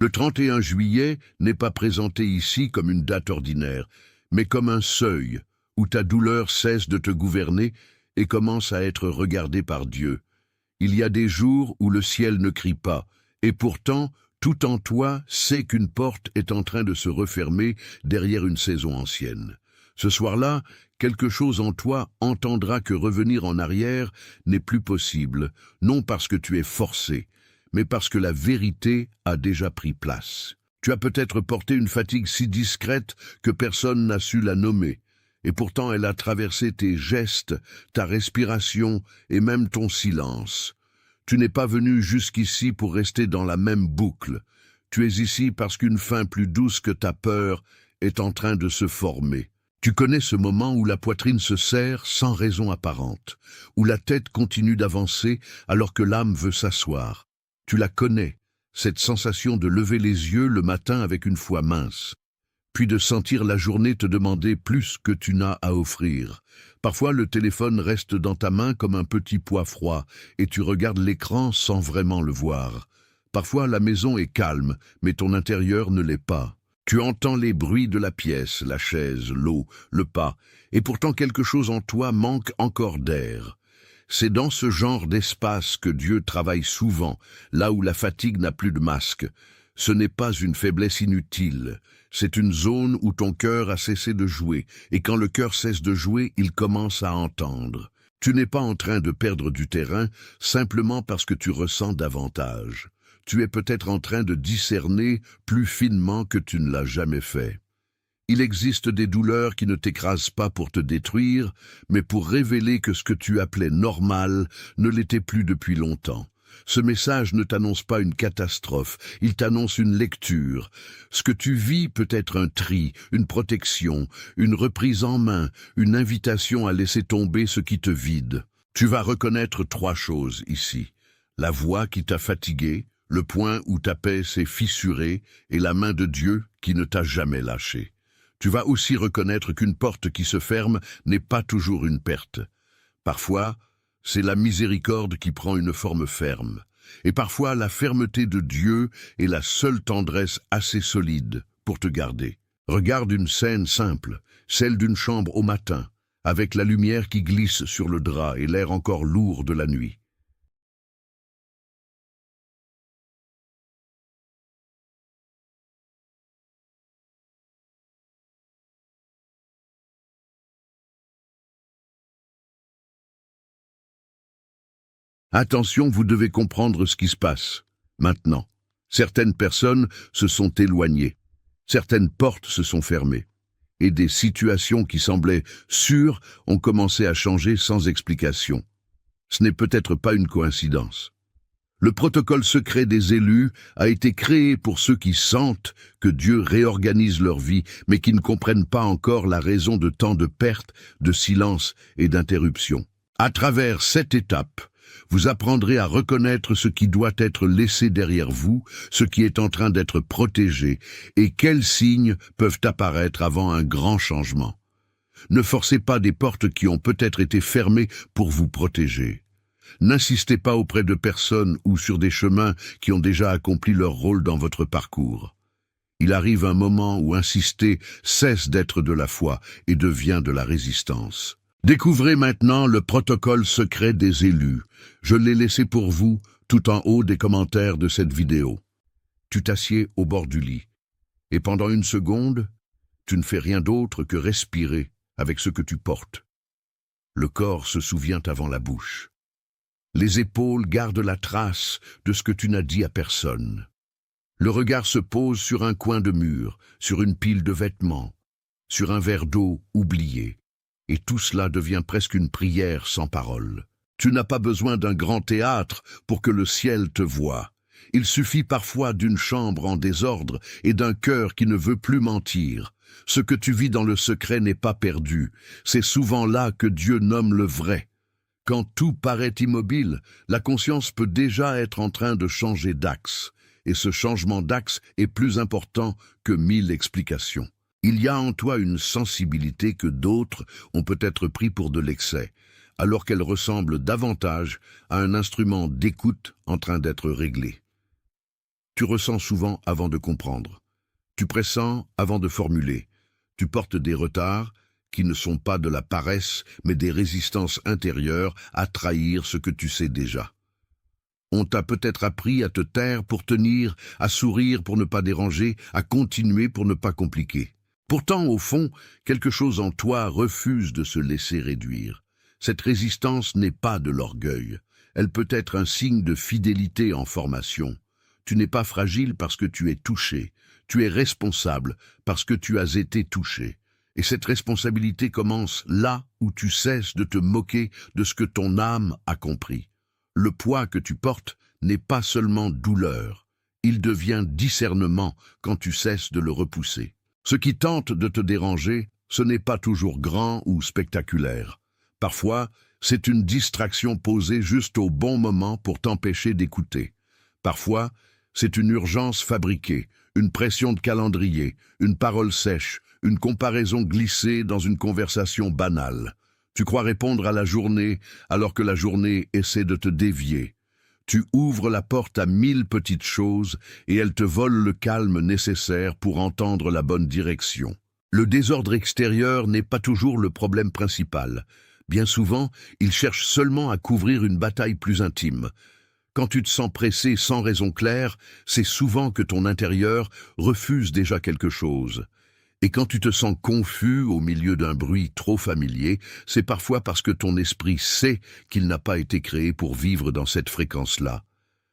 Le 31 juillet n'est pas présenté ici comme une date ordinaire, mais comme un seuil où ta douleur cesse de te gouverner et commence à être regardée par Dieu. Il y a des jours où le ciel ne crie pas, et pourtant, tout en toi sait qu'une porte est en train de se refermer derrière une saison ancienne. Ce soir-là, quelque chose en toi entendra que revenir en arrière n'est plus possible, non parce que tu es forcé, mais parce que la vérité a déjà pris place. Tu as peut-être porté une fatigue si discrète que personne n'a su la nommer, et pourtant elle a traversé tes gestes, ta respiration et même ton silence. Tu n'es pas venu jusqu'ici pour rester dans la même boucle. Tu es ici parce qu'une fin plus douce que ta peur est en train de se former. Tu connais ce moment où la poitrine se serre sans raison apparente, où la tête continue d'avancer alors que l'âme veut s'asseoir. Tu la connais, cette sensation de lever les yeux le matin avec une foi mince, puis de sentir la journée te demander plus que tu n'as à offrir. Parfois le téléphone reste dans ta main comme un petit poids froid, et tu regardes l'écran sans vraiment le voir. Parfois la maison est calme, mais ton intérieur ne l'est pas. Tu entends les bruits de la pièce, la chaise, l'eau, le pas, et pourtant quelque chose en toi manque encore d'air. C'est dans ce genre d'espace que Dieu travaille souvent, là où la fatigue n'a plus de masque. Ce n'est pas une faiblesse inutile, c'est une zone où ton cœur a cessé de jouer, et quand le cœur cesse de jouer, il commence à entendre. Tu n'es pas en train de perdre du terrain simplement parce que tu ressens davantage. Tu es peut-être en train de discerner plus finement que tu ne l'as jamais fait. Il existe des douleurs qui ne t'écrasent pas pour te détruire, mais pour révéler que ce que tu appelais normal ne l'était plus depuis longtemps. Ce message ne t'annonce pas une catastrophe, il t'annonce une lecture. Ce que tu vis peut être un tri, une protection, une reprise en main, une invitation à laisser tomber ce qui te vide. Tu vas reconnaître 3 choses ici. La voix qui t'a fatigué, le point où ta paix s'est fissurée et la main de Dieu qui ne t'a jamais lâché. Tu vas aussi reconnaître qu'une porte qui se ferme n'est pas toujours une perte. Parfois, c'est la miséricorde qui prend une forme ferme. Et parfois, la fermeté de Dieu est la seule tendresse assez solide pour te garder. Regarde une scène simple, celle d'une chambre au matin, avec la lumière qui glisse sur le drap et l'air encore lourd de la nuit. Attention, vous devez comprendre ce qui se passe. Maintenant, certaines personnes se sont éloignées, certaines portes se sont fermées, et des situations qui semblaient sûres ont commencé à changer sans explication. Ce n'est peut-être pas une coïncidence. Le protocole secret des élus a été créé pour ceux qui sentent que Dieu réorganise leur vie, mais qui ne comprennent pas encore la raison de tant de pertes, de silence et d'interruptions. À travers cette étape, vous apprendrez à reconnaître ce qui doit être laissé derrière vous, ce qui est en train d'être protégé, et quels signes peuvent apparaître avant un grand changement. Ne forcez pas des portes qui ont peut-être été fermées pour vous protéger. N'insistez pas auprès de personnes ou sur des chemins qui ont déjà accompli leur rôle dans votre parcours. Il arrive un moment où insister cesse d'être de la foi et devient de la résistance. Découvrez maintenant le protocole secret des élus. Je l'ai laissé pour vous tout en haut des commentaires de cette vidéo. Tu t'assieds au bord du lit, et pendant 1 seconde, tu ne fais rien d'autre que respirer avec ce que tu portes. Le corps se souvient avant la bouche. Les épaules gardent la trace de ce que tu n'as dit à personne. Le regard se pose sur un coin de mur, sur une pile de vêtements, sur un verre d'eau oublié. Et tout cela devient presque une prière sans parole. Tu n'as pas besoin d'un grand théâtre pour que le ciel te voie. Il suffit parfois d'une chambre en désordre et d'un cœur qui ne veut plus mentir. Ce que tu vis dans le secret n'est pas perdu. C'est souvent là que Dieu nomme le vrai. Quand tout paraît immobile, la conscience peut déjà être en train de changer d'axe. Et ce changement d'axe est plus important que 1000 explications. Il y a en toi une sensibilité que d'autres ont peut-être pris pour de l'excès, alors qu'elle ressemble davantage à un instrument d'écoute en train d'être réglé. Tu ressens souvent avant de comprendre. Tu pressens avant de formuler. Tu portes des retards qui ne sont pas de la paresse, mais des résistances intérieures à trahir ce que tu sais déjà. On t'a peut-être appris à te taire pour tenir, à sourire pour ne pas déranger, à continuer pour ne pas compliquer. Pourtant, au fond, quelque chose en toi refuse de se laisser réduire. Cette résistance n'est pas de l'orgueil. Elle peut être un signe de fidélité en formation. Tu n'es pas fragile parce que tu es touché. Tu es responsable parce que tu as été touché. Et cette responsabilité commence là où tu cesses de te moquer de ce que ton âme a compris. Le poids que tu portes n'est pas seulement douleur. Il devient discernement quand tu cesses de le repousser. Ce qui tente de te déranger, ce n'est pas toujours grand ou spectaculaire. Parfois, c'est une distraction posée juste au bon moment pour t'empêcher d'écouter. Parfois, c'est une urgence fabriquée, une pression de calendrier, une parole sèche, une comparaison glissée dans une conversation banale. Tu crois répondre à la journée alors que la journée essaie de te dévier. Tu ouvres la porte à 1000 petites choses et elles te volent le calme nécessaire pour entendre la bonne direction. Le désordre extérieur n'est pas toujours le problème principal. Bien souvent, il cherche seulement à couvrir une bataille plus intime. Quand tu te sens pressé sans raison claire, c'est souvent que ton intérieur refuse déjà quelque chose. Et quand tu te sens confus au milieu d'un bruit trop familier, c'est parfois parce que ton esprit sait qu'il n'a pas été créé pour vivre dans cette fréquence-là.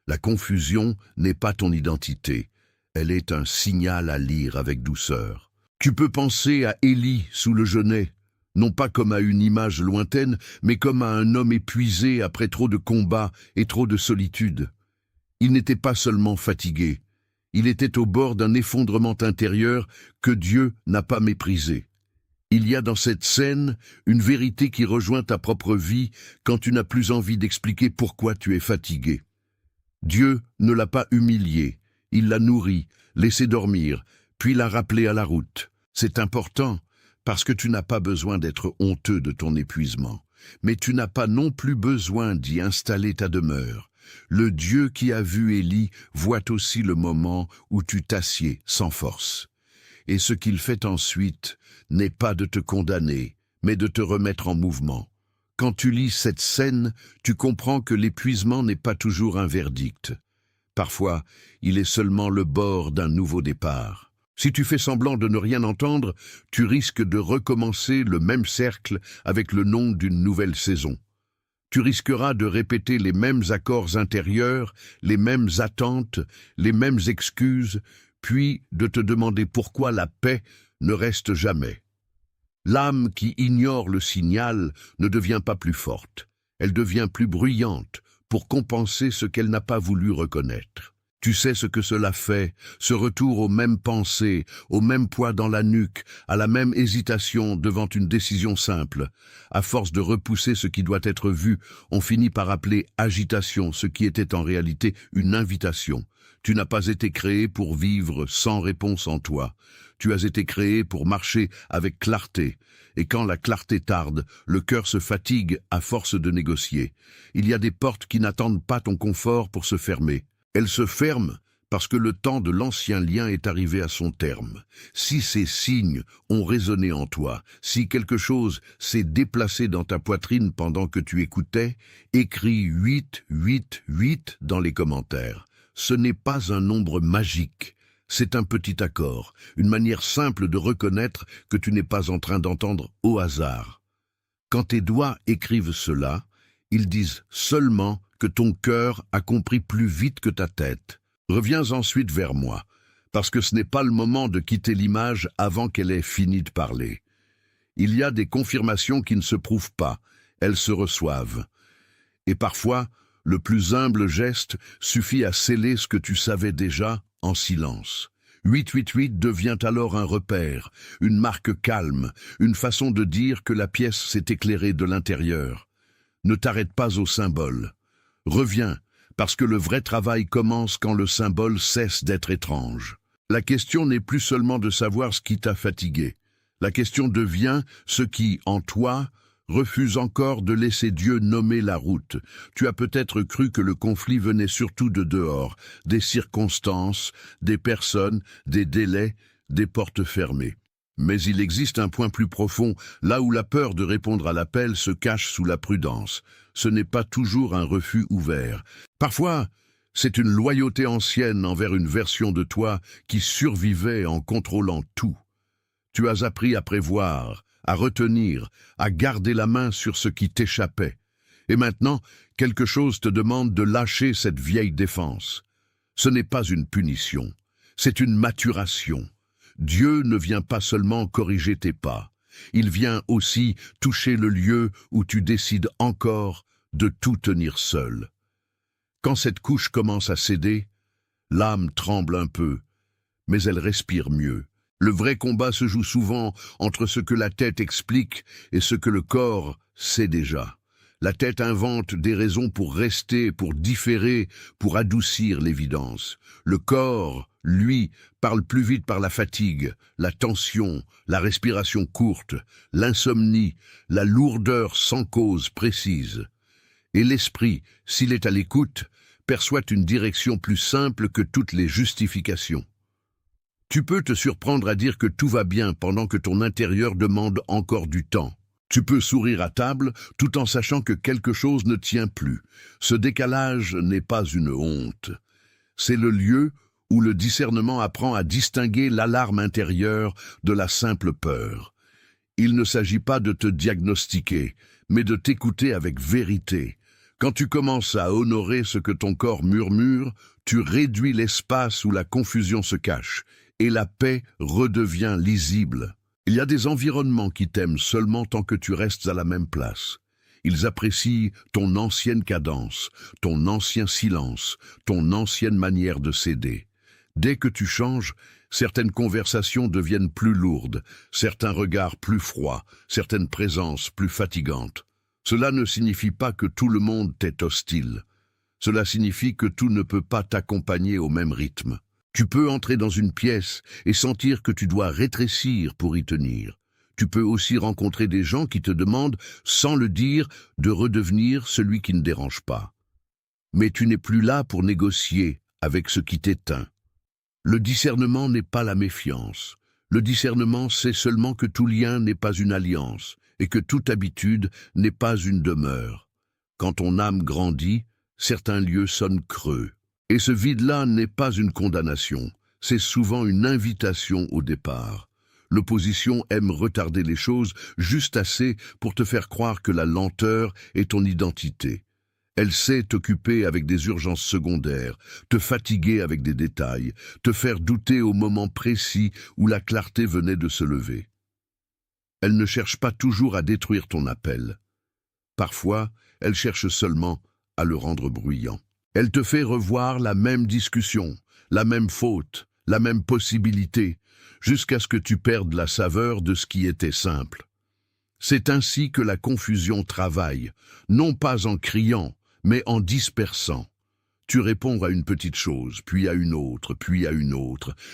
La confusion n'est pas ton identité, elle est un signal à lire avec douceur. Tu peux penser à Élie sous le genêt, non pas comme à une image lointaine, mais comme à un homme épuisé après trop de combats et trop de solitude. Il n'était pas seulement fatigué. Il était au bord d'un effondrement intérieur que Dieu n'a pas méprisé. Il y a dans cette scène une vérité qui rejoint ta propre vie quand tu n'as plus envie d'expliquer pourquoi tu es fatigué. Dieu ne l'a pas humilié, il l'a nourri, laissé dormir, puis l'a rappelé à la route. C'est important parce que tu n'as pas besoin d'être honteux de ton épuisement, mais tu n'as pas non plus besoin d'y installer ta demeure. Le Dieu qui a vu Élie voit aussi le moment où tu t'assieds sans force. Et ce qu'il fait ensuite n'est pas de te condamner, mais de te remettre en mouvement. Quand tu lis cette scène, tu comprends que l'épuisement n'est pas toujours un verdict. Parfois, il est seulement le bord d'un nouveau départ. Si tu fais semblant de ne rien entendre, tu risques de recommencer le même cercle avec le nom d'une nouvelle saison. Tu risqueras de répéter les mêmes accords intérieurs, les mêmes attentes, les mêmes excuses, puis de te demander pourquoi la paix ne reste jamais. L'âme qui ignore le signal ne devient pas plus forte, elle devient plus bruyante pour compenser ce qu'elle n'a pas voulu reconnaître. Tu sais ce que cela fait, ce retour aux mêmes pensées, au même poids dans la nuque, à la même hésitation devant une décision simple. À force de repousser ce qui doit être vu, on finit par appeler agitation ce qui était en réalité une invitation. Tu n'as pas été créé pour vivre sans réponse en toi. Tu as été créé pour marcher avec clarté. Et quand la clarté tarde, le cœur se fatigue à force de négocier. Il y a des portes qui n'attendent pas ton confort pour se fermer. Elles se ferment parce que le temps de l'ancien lien est arrivé à son terme. Si ces signes ont résonné en toi, si quelque chose s'est déplacé dans ta poitrine pendant que tu écoutais, écris 888 dans les commentaires. Ce n'est pas un nombre magique, c'est un petit accord, une manière simple de reconnaître que tu n'es pas en train d'entendre au hasard. Quand tes doigts écrivent cela, ils disent seulement que ton cœur a compris plus vite que ta tête. Reviens ensuite vers moi, parce que ce n'est pas le moment de quitter l'image avant qu'elle ait fini de parler. Il y a des confirmations qui ne se prouvent pas, elles se reçoivent. Et parfois, le plus humble geste suffit à sceller ce que tu savais déjà en silence. 888 devient alors un repère, une marque calme, une façon de dire que la pièce s'est éclairée de l'intérieur. Ne t'arrête pas au symbole. Reviens, parce que le vrai travail commence quand le symbole cesse d'être étrange. La question n'est plus seulement de savoir ce qui t'a fatigué. La question devient ce qui, en toi, refuse encore de laisser Dieu nommer la route. Tu as peut-être cru que le conflit venait surtout de dehors, des circonstances, des personnes, des délais, des portes fermées. Mais il existe un point plus profond, là où la peur de répondre à l'appel se cache sous la prudence. Ce n'est pas toujours un refus ouvert. Parfois, c'est une loyauté ancienne envers une version de toi qui survivait en contrôlant tout. Tu as appris à prévoir, à retenir, à garder la main sur ce qui t'échappait. Et maintenant, quelque chose te demande de lâcher cette vieille défense. Ce n'est pas une punition, c'est une maturation. Dieu ne vient pas seulement corriger tes pas, il vient aussi toucher le lieu où tu décides encore de tout tenir seul. Quand cette couche commence à céder, l'âme tremble un peu, mais elle respire mieux. Le vrai combat se joue souvent entre ce que la tête explique et ce que le corps sait déjà. La tête invente des raisons pour rester, pour différer, pour adoucir l'évidence. Le corps, lui, parle plus vite par la fatigue, la tension, la respiration courte, l'insomnie, la lourdeur sans cause précise. Et l'esprit, s'il est à l'écoute, perçoit une direction plus simple que toutes les justifications. Tu peux te surprendre à dire que tout va bien pendant que ton intérieur demande encore du temps. Tu peux sourire à table tout en sachant que quelque chose ne tient plus. Ce décalage n'est pas une honte. C'est le lieu où le discernement apprend à distinguer l'alarme intérieure de la simple peur. Il ne s'agit pas de te diagnostiquer, mais de t'écouter avec vérité. Quand tu commences à honorer ce que ton corps murmure, tu réduis l'espace où la confusion se cache, et la paix redevient lisible. Il y a des environnements qui t'aiment seulement tant que tu restes à la même place. Ils apprécient ton ancienne cadence, ton ancien silence, ton ancienne manière de céder. Dès que tu changes, certaines conversations deviennent plus lourdes, certains regards plus froids, certaines présences plus fatigantes. Cela ne signifie pas que tout le monde t'est hostile. Cela signifie que tout ne peut pas t'accompagner au même rythme. Tu peux entrer dans une pièce et sentir que tu dois rétrécir pour y tenir. Tu peux aussi rencontrer des gens qui te demandent, sans le dire, de redevenir celui qui ne dérange pas. Mais tu n'es plus là pour négocier avec ce qui t'éteint. Le discernement n'est pas la méfiance. Le discernement sait seulement que tout lien n'est pas une alliance et que toute habitude n'est pas une demeure. Quand ton âme grandit, certains lieux sonnent creux. Et ce vide-là n'est pas une condamnation, c'est souvent une invitation au départ. L'opposition aime retarder les choses juste assez pour te faire croire que la lenteur est ton identité. Elle sait t'occuper avec des urgences secondaires, te fatiguer avec des détails, te faire douter au moment précis où la clarté venait de se lever. Elle ne cherche pas toujours à détruire ton appel. Parfois, elle cherche seulement à le rendre bruyant. Elle te fait revoir la même discussion, la même faute, la même possibilité, jusqu'à ce que tu perdes la saveur de ce qui était simple. C'est ainsi que la confusion travaille, non pas en criant, mais en dispersant. Tu réponds à une petite chose, puis à une autre,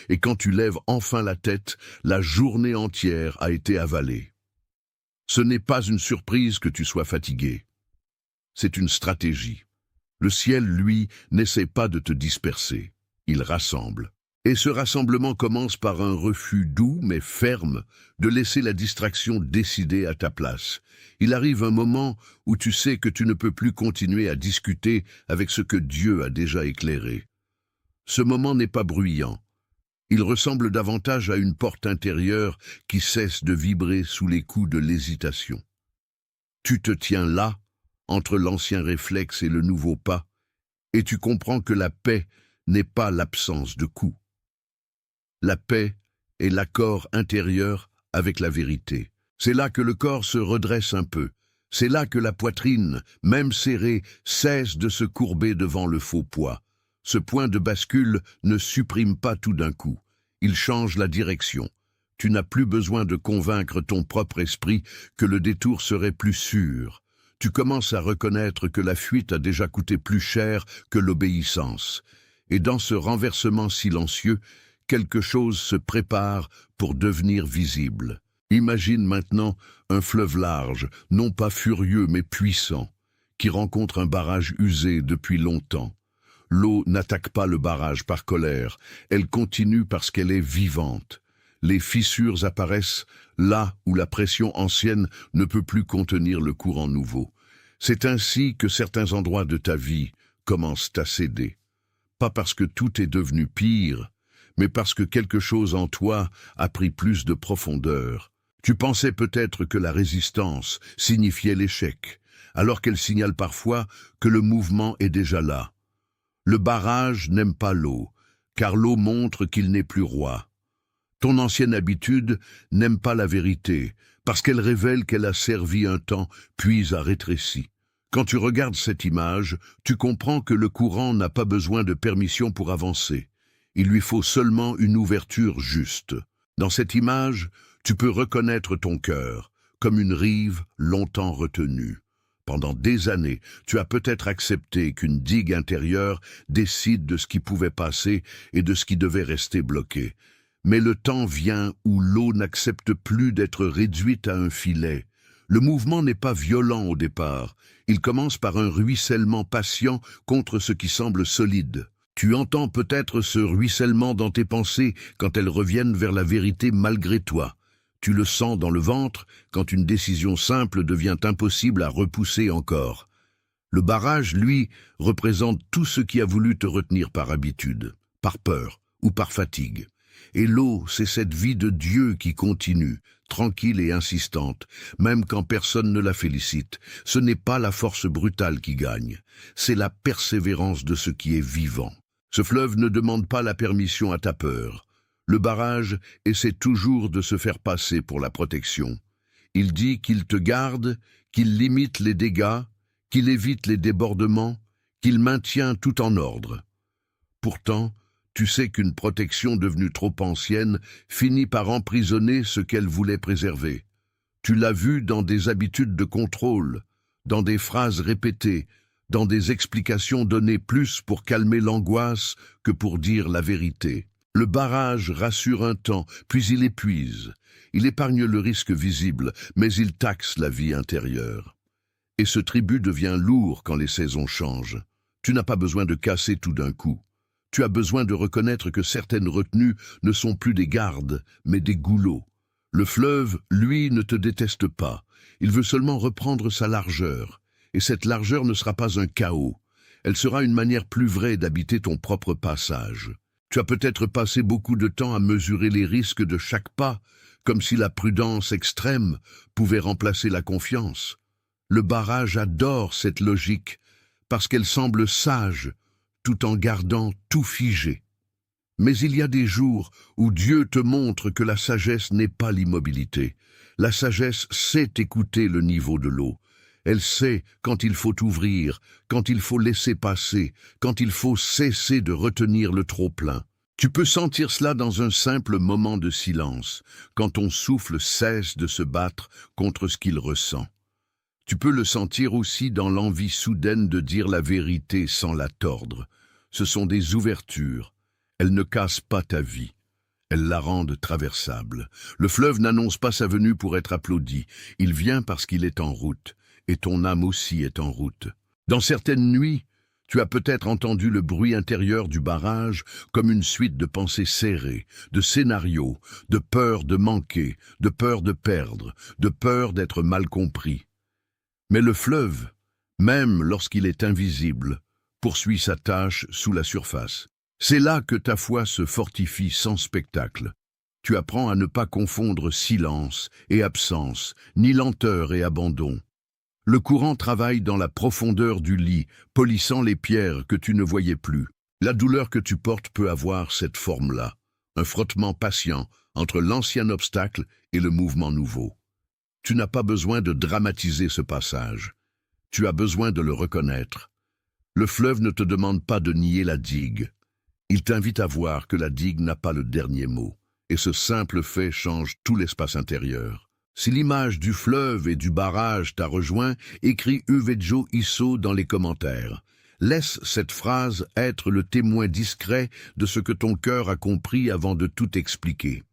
et quand tu lèves enfin la tête, la journée entière a été avalée. Ce n'est pas une surprise que tu sois fatigué, c'est une stratégie. Le ciel, lui, n'essaie pas de te disperser, il rassemble. Et ce rassemblement commence par un refus doux mais ferme de laisser la distraction décider à ta place. Il arrive un moment où tu sais que tu ne peux plus continuer à discuter avec ce que Dieu a déjà éclairé. Ce moment n'est pas bruyant. Il ressemble davantage à une porte intérieure qui cesse de vibrer sous les coups de l'hésitation. Tu te tiens là, entre l'ancien réflexe et le nouveau pas, et tu comprends que la paix n'est pas l'absence de coups. La paix est l'accord intérieur avec la vérité. C'est là que le corps se redresse un peu. C'est là que la poitrine, même serrée, cesse de se courber devant le faux poids. Ce point de bascule ne supprime pas tout d'un coup. Il change la direction. Tu n'as plus besoin de convaincre ton propre esprit que le détour serait plus sûr. Tu commences à reconnaître que la fuite a déjà coûté plus cher que l'obéissance. Et dans ce renversement silencieux, quelque chose se prépare pour devenir visible. Imagine maintenant un fleuve large, non pas furieux mais puissant, qui rencontre un barrage usé depuis longtemps. L'eau n'attaque pas le barrage par colère, elle continue parce qu'elle est vivante. Les fissures apparaissent là où la pression ancienne ne peut plus contenir le courant nouveau. C'est ainsi que certains endroits de ta vie commencent à céder. Pas parce que tout est devenu pire, mais parce que quelque chose en toi a pris plus de profondeur. Tu pensais peut-être que la résistance signifiait l'échec, alors qu'elle signale parfois que le mouvement est déjà là. Le barrage n'aime pas l'eau, car l'eau montre qu'il n'est plus roi. Ton ancienne habitude n'aime pas la vérité, parce qu'elle révèle qu'elle a servi un temps, puis a rétréci. Quand tu regardes cette image, tu comprends que le courant n'a pas besoin de permission pour avancer. Il lui faut seulement une ouverture juste. Dans cette image, tu peux reconnaître ton cœur, comme une rive longtemps retenue. Pendant des années, tu as peut-être accepté qu'une digue intérieure décide de ce qui pouvait passer et de ce qui devait rester bloqué. Mais le temps vient où l'eau n'accepte plus d'être réduite à un filet. Le mouvement n'est pas violent au départ. Il commence par un ruissellement patient contre ce qui semble solide. Tu entends peut-être ce ruissellement dans tes pensées quand elles reviennent vers la vérité malgré toi. Tu le sens dans le ventre quand une décision simple devient impossible à repousser encore. Le barrage, lui, représente tout ce qui a voulu te retenir par habitude, par peur ou par fatigue. Et l'eau, c'est cette vie de Dieu qui continue, tranquille et insistante, même quand personne ne la félicite. Ce n'est pas la force brutale qui gagne, c'est la persévérance de ce qui est vivant. Ce fleuve ne demande pas la permission à ta peur. Le barrage essaie toujours de se faire passer pour la protection. Il dit qu'il te garde, qu'il limite les dégâts, qu'il évite les débordements, qu'il maintient tout en ordre. Pourtant, tu sais qu'une protection devenue trop ancienne finit par emprisonner ce qu'elle voulait préserver. Tu l'as vu dans des habitudes de contrôle, dans des phrases répétées, dans des explications données plus pour calmer l'angoisse que pour dire la vérité. Le barrage rassure un temps, puis il épuise. Il épargne le risque visible, mais il taxe la vie intérieure. Et ce tribut devient lourd quand les saisons changent. Tu n'as pas besoin de casser tout d'un coup. Tu as besoin de reconnaître que certaines retenues ne sont plus des gardes, mais des goulots. Le fleuve, lui, ne te déteste pas. Il veut seulement reprendre sa largeur. Et cette largeur ne sera pas un chaos. Elle sera une manière plus vraie d'habiter ton propre passage. Tu as peut-être passé beaucoup de temps à mesurer les risques de chaque pas, comme si la prudence extrême pouvait remplacer la confiance. Le barrage adore cette logique, parce qu'elle semble sage, tout en gardant tout figé. Mais il y a des jours où Dieu te montre que la sagesse n'est pas l'immobilité. La sagesse sait écouter le niveau de l'eau. Elle sait quand il faut ouvrir, quand il faut laisser passer, quand il faut cesser de retenir le trop-plein. Tu peux sentir cela dans un simple moment de silence, quand ton souffle cesse de se battre contre ce qu'il ressent. Tu peux le sentir aussi dans l'envie soudaine de dire la vérité sans la tordre. Ce sont des ouvertures. Elles ne cassent pas ta vie. Elles la rendent traversable. Le fleuve n'annonce pas sa venue pour être applaudi. Il vient parce qu'il est en route. Et ton âme aussi est en route. Dans certaines nuits, tu as peut-être entendu le bruit intérieur du barrage comme une suite de pensées serrées, de scénarios, de peur de manquer, de peur de perdre, de peur d'être mal compris. Mais le fleuve, même lorsqu'il est invisible, poursuit sa tâche sous la surface. C'est là que ta foi se fortifie sans spectacle. Tu apprends à ne pas confondre silence et absence, ni lenteur et abandon. Le courant travaille dans la profondeur du lit, polissant les pierres que tu ne voyais plus. La douleur que tu portes peut avoir cette forme-là, un frottement patient entre l'ancien obstacle et le mouvement nouveau. Tu n'as pas besoin de dramatiser ce passage. Tu as besoin de le reconnaître. Le fleuve ne te demande pas de nier la digue. Il t'invite à voir que la digue n'a pas le dernier mot, et ce simple fait change tout l'espace intérieur. Si l'image du fleuve et du barrage t'a rejoint, écris Uvejo Isso dans les commentaires. Laisse cette phrase être le témoin discret de ce que ton cœur a compris avant de tout expliquer.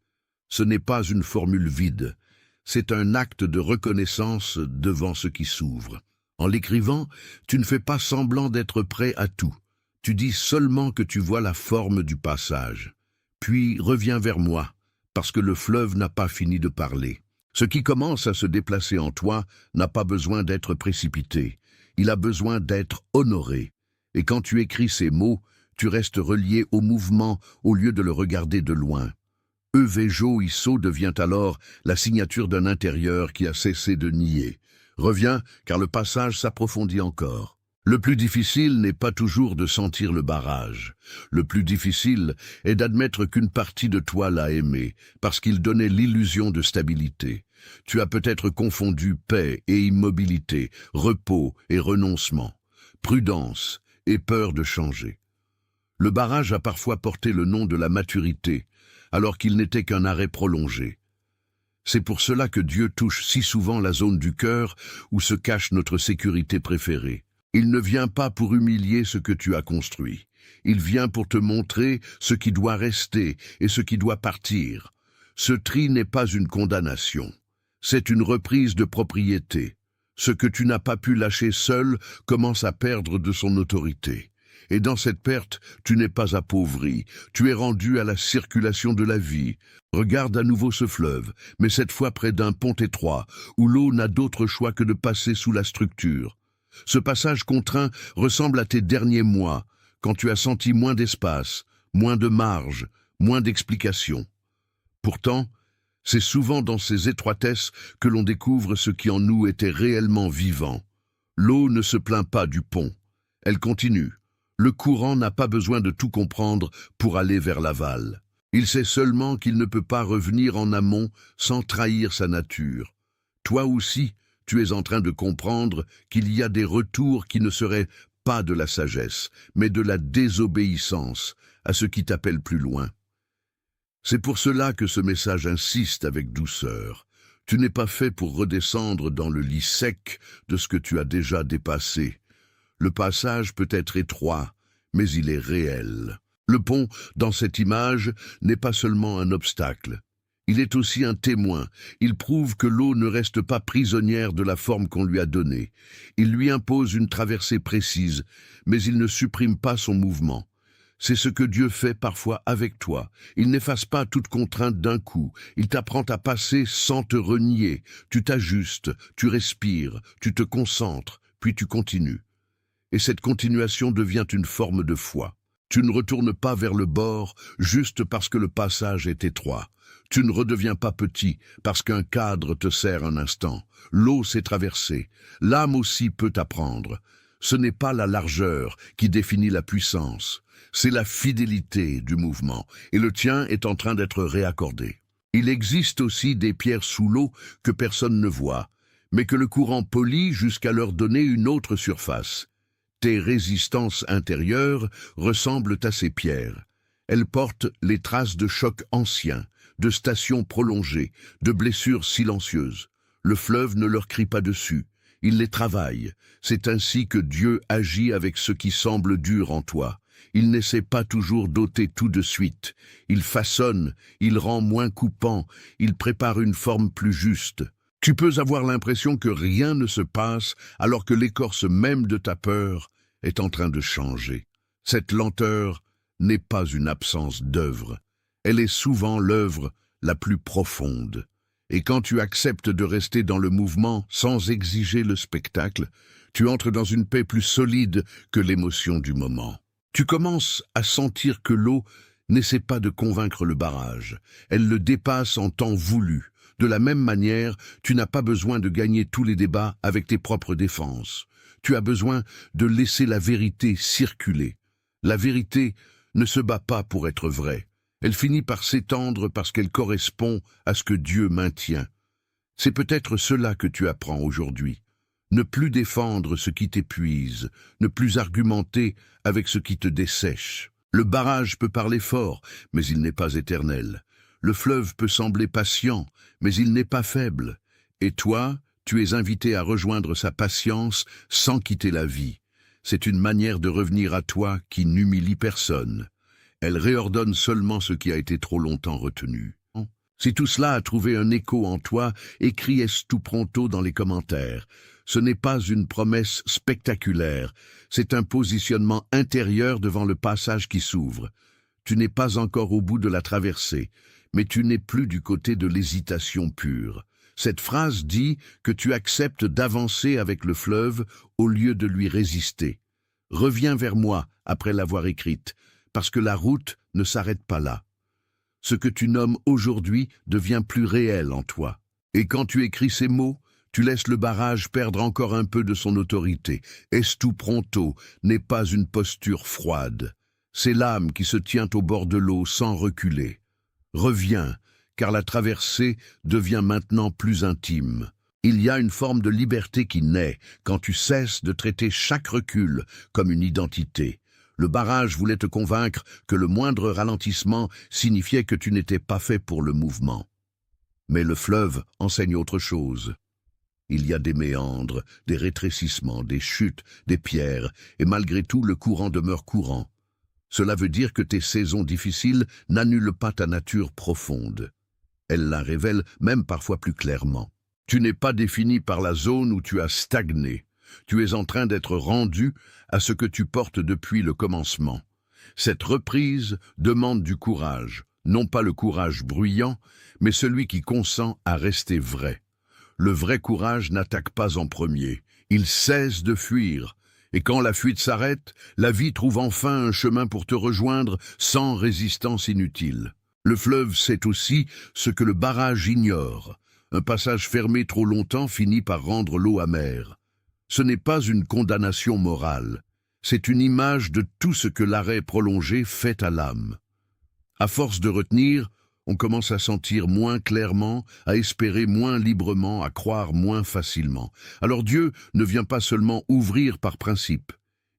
Ce n'est pas une formule vide, C'est un acte de reconnaissance devant ce qui s'ouvre. En l'écrivant, tu ne fais pas semblant d'être prêt à tout. Tu dis seulement que tu vois la forme du passage. Puis reviens vers moi, parce que le fleuve n'a pas fini de parler. Ce qui commence à se déplacer en toi n'a pas besoin d'être précipité. Il a besoin d'être honoré. Et quand tu écris ces mots, tu restes relié au mouvement au lieu de le regarder de loin. Euvejo Isso devient alors la signature d'un intérieur qui a cessé de nier. Reviens, car le passage s'approfondit encore. Le plus difficile n'est pas toujours de sentir le barrage. Le plus difficile est d'admettre qu'une partie de toi l'a aimé, parce qu'il donnait l'illusion de stabilité. Tu as peut-être confondu paix et immobilité, repos et renoncement, prudence et peur de changer. Le barrage a parfois porté le nom de la maturité, alors qu'il n'était qu'un arrêt prolongé. C'est pour cela que Dieu touche si souvent la zone du cœur où se cache notre sécurité préférée. Il ne vient pas pour humilier ce que tu as construit. Il vient pour te montrer ce qui doit rester et ce qui doit partir. Ce tri n'est pas une condamnation. C'est une reprise de propriété. Ce que tu n'as pas pu lâcher seul commence à perdre de son autorité. Et dans cette perte, tu n'es pas appauvri, tu es rendu à la circulation de la vie. Regarde à nouveau ce fleuve, mais cette fois près d'un pont étroit, où l'eau n'a d'autre choix que de passer sous la structure. Ce passage contraint ressemble à tes derniers mois, quand tu as senti moins d'espace, moins de marge, moins d'explication. Pourtant, c'est souvent dans ces étroitesses que l'on découvre ce qui en nous était réellement vivant. L'eau ne se plaint pas du pont, elle continue. Le courant n'a pas besoin de tout comprendre pour aller vers l'aval. Il sait seulement qu'il ne peut pas revenir en amont sans trahir sa nature. Toi aussi, tu es en train de comprendre qu'il y a des retours qui ne seraient pas de la sagesse, mais de la désobéissance à ce qui t'appelle plus loin. C'est pour cela que ce message insiste avec douceur. Tu n'es pas fait pour redescendre dans le lit sec de ce que tu as déjà dépassé. Le passage peut être étroit, mais il est réel. Le pont, dans cette image, n'est pas seulement un obstacle. Il est aussi un témoin. Il prouve que l'eau ne reste pas prisonnière de la forme qu'on lui a donnée. Il lui impose une traversée précise, mais il ne supprime pas son mouvement. C'est ce que Dieu fait parfois avec toi. Il n'efface pas toute contrainte d'un coup. Il t'apprend à passer sans te renier. Tu t'ajustes, tu respires, tu te concentres, puis tu continues. Et cette continuation devient une forme de foi. Tu ne retournes pas vers le bord juste parce que le passage est étroit. Tu ne redeviens pas petit parce qu'un cadre te sert un instant. L'eau s'est traversée. L'âme aussi peut apprendre. Ce n'est pas la largeur qui définit la puissance. C'est la fidélité du mouvement. Et le tien est en train d'être réaccordé. Il existe aussi des pierres sous l'eau que personne ne voit, mais que le courant polie jusqu'à leur donner une autre surface. Tes résistances intérieures ressemblent à ces pierres. Elles portent les traces de chocs anciens, de stations prolongées, de blessures silencieuses. Le fleuve ne leur crie pas dessus, il les travaille. C'est ainsi que Dieu agit avec ce qui semble dur en toi. Il n'essaie pas toujours d'ôter tout de suite. Il façonne, il rend moins coupant, il prépare une forme plus juste. Tu peux avoir l'impression que rien ne se passe alors que l'écorce même de ta peur est en train de changer. Cette lenteur n'est pas une absence d'œuvre. Elle est souvent l'œuvre la plus profonde. Et quand tu acceptes de rester dans le mouvement sans exiger le spectacle, tu entres dans une paix plus solide que l'émotion du moment. Tu commences à sentir que l'eau n'essaie pas de convaincre le barrage. Elle le dépasse en temps voulu. De la même manière, tu n'as pas besoin de gagner tous les débats avec tes propres défenses. Tu as besoin de laisser la vérité circuler. La vérité ne se bat pas pour être vraie. Elle finit par s'étendre parce qu'elle correspond à ce que Dieu maintient. C'est peut-être cela que tu apprends aujourd'hui. Ne plus défendre ce qui t'épuise, ne plus argumenter avec ce qui te dessèche. Le barrage peut parler fort, mais il n'est pas éternel. Le fleuve peut sembler patient, mais il n'est pas faible. Et toi, tu es invité à rejoindre sa patience sans quitter la vie. C'est une manière de revenir à toi qui n'humilie personne. Elle réordonne seulement ce qui a été trop longtemps retenu. Si tout cela a trouvé un écho en toi, écris Estu Pronto dans les commentaires. Ce n'est pas une promesse spectaculaire, c'est un positionnement intérieur devant le passage qui s'ouvre. Tu n'es pas encore au bout de la traversée, mais tu n'es plus du côté de l'hésitation pure. Cette phrase dit que tu acceptes d'avancer avec le fleuve au lieu de lui résister. Reviens vers moi après l'avoir écrite, parce que la route ne s'arrête pas là. Ce que tu nommes aujourd'hui devient plus réel en toi. Et quand tu écris ces mots, tu laisses le barrage perdre encore un peu de son autorité. Estu Pronto n'est pas une posture froide. C'est l'âme qui se tient au bord de l'eau sans reculer. Reviens, car la traversée devient maintenant plus intime. Il y a une forme de liberté qui naît quand tu cesses de traiter chaque recul comme une identité. Le barrage voulait te convaincre que le moindre ralentissement signifiait que tu n'étais pas fait pour le mouvement. Mais le fleuve enseigne autre chose. Il y a des méandres, des rétrécissements, des chutes, des pierres, et malgré tout le courant demeure courant. Cela veut dire que tes saisons difficiles n'annulent pas ta nature profonde. Elles la révèlent même parfois plus clairement. Tu n'es pas défini par la zone où tu as stagné. Tu es en train d'être rendu à ce que tu portes depuis le commencement. Cette reprise demande du courage, non pas le courage bruyant, mais celui qui consent à rester vrai. Le vrai courage n'attaque pas en premier, il cesse de fuir. Et quand la fuite s'arrête, la vie trouve enfin un chemin pour te rejoindre sans résistance inutile. Le fleuve sait aussi ce que le barrage ignore. Un passage fermé trop longtemps finit par rendre l'eau amère. Ce n'est pas une condamnation morale, c'est une image de tout ce que l'arrêt prolongé fait à l'âme. À force de retenir, on commence à sentir moins clairement, à espérer moins librement, à croire moins facilement. Alors Dieu ne vient pas seulement ouvrir par principe,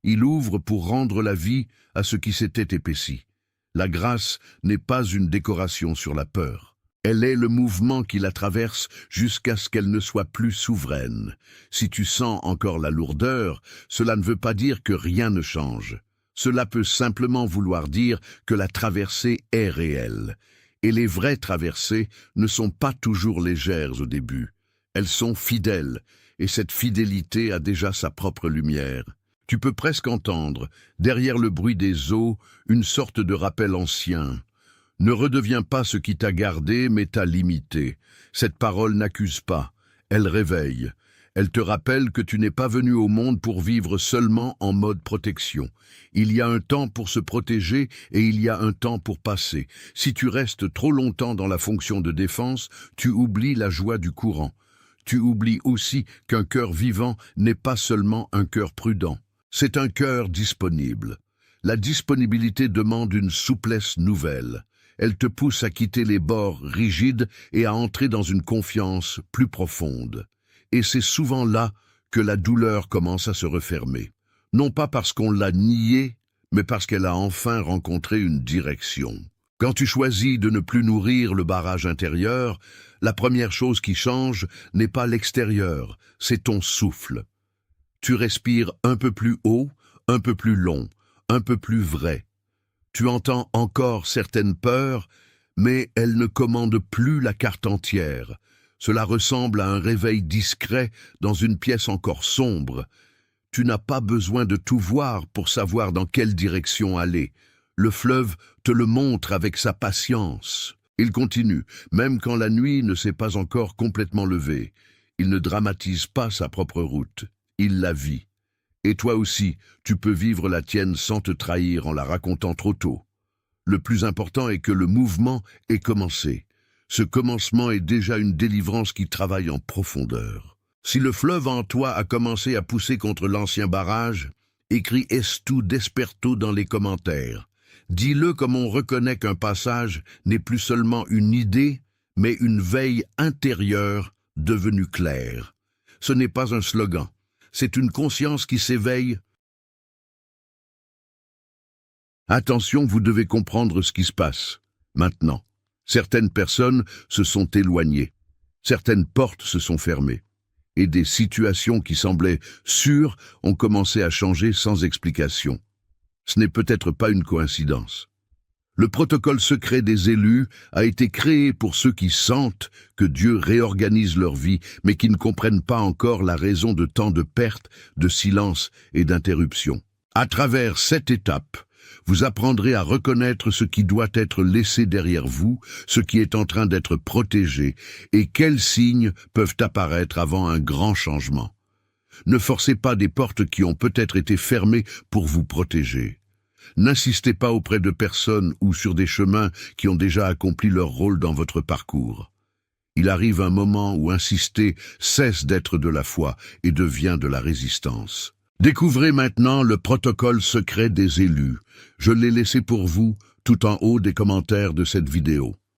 il ouvre pour rendre la vie à ce qui s'était épaissi. La grâce n'est pas une décoration sur la peur. Elle est le mouvement qui la traverse jusqu'à ce qu'elle ne soit plus souveraine. Si tu sens encore la lourdeur, cela ne veut pas dire que rien ne change. Cela peut simplement vouloir dire que la traversée est réelle. Et les vraies traversées ne sont pas toujours légères au début. Elles sont fidèles, et cette fidélité a déjà sa propre lumière. Tu peux presque entendre, derrière le bruit des eaux, une sorte de rappel ancien. Ne redeviens pas ce qui t'a gardé, mais t'a limité. Cette parole n'accuse pas, elle réveille. Elle te rappelle que tu n'es pas venu au monde pour vivre seulement en mode protection. Il y a un temps pour se protéger et il y a un temps pour passer. Si tu restes trop longtemps dans la fonction de défense, tu oublies la joie du courant. Tu oublies aussi qu'un cœur vivant n'est pas seulement un cœur prudent. C'est un cœur disponible. La disponibilité demande une souplesse nouvelle. Elle te pousse à quitter les bords rigides et à entrer dans une confiance plus profonde. Et c'est souvent là que la douleur commence à se refermer. Non pas parce qu'on l'a niée, mais parce qu'elle a enfin rencontré une direction. Quand tu choisis de ne plus nourrir le barrage intérieur, la première chose qui change n'est pas l'extérieur, c'est ton souffle. Tu respires un peu plus haut, un peu plus long, un peu plus vrai. Tu entends encore certaines peurs, mais elles ne commandent plus la carte entière. Cela ressemble à un réveil discret dans une pièce encore sombre. Tu n'as pas besoin de tout voir pour savoir dans quelle direction aller. Le fleuve te le montre avec sa patience. Il continue, même quand la nuit ne s'est pas encore complètement levée. Il ne dramatise pas sa propre route, il la vit. Et toi aussi, tu peux vivre la tienne sans te trahir en la racontant trop tôt. Le plus important est que le mouvement ait commencé. Ce commencement est déjà une délivrance qui travaille en profondeur. Si le fleuve en toi a commencé à pousser contre l'ancien barrage, écris Estu Desperto dans les commentaires. Dis-le comme on reconnaît qu'un passage n'est plus seulement une idée, mais une veille intérieure devenue claire. Ce n'est pas un slogan. C'est une conscience qui s'éveille. Attention, vous devez comprendre ce qui se passe. Maintenant, certaines personnes se sont éloignées. Certaines portes se sont fermées. Et des situations qui semblaient sûres ont commencé à changer sans explication. Ce n'est peut-être pas une coïncidence. Le protocole secret des élus a été créé pour ceux qui sentent que Dieu réorganise leur vie, mais qui ne comprennent pas encore la raison de tant de pertes, de silence et d'interruptions. À travers cette étape, vous apprendrez à reconnaître ce qui doit être laissé derrière vous, ce qui est en train d'être protégé, et quels signes peuvent apparaître avant un grand changement. Ne forcez pas des portes qui ont peut-être été fermées pour vous protéger. N'insistez pas auprès de personnes ou sur des chemins qui ont déjà accompli leur rôle dans votre parcours. Il arrive un moment où insister cesse d'être de la foi et devient de la résistance. Découvrez maintenant le protocole secret des élus. Je l'ai laissé pour vous tout en haut des commentaires de cette vidéo.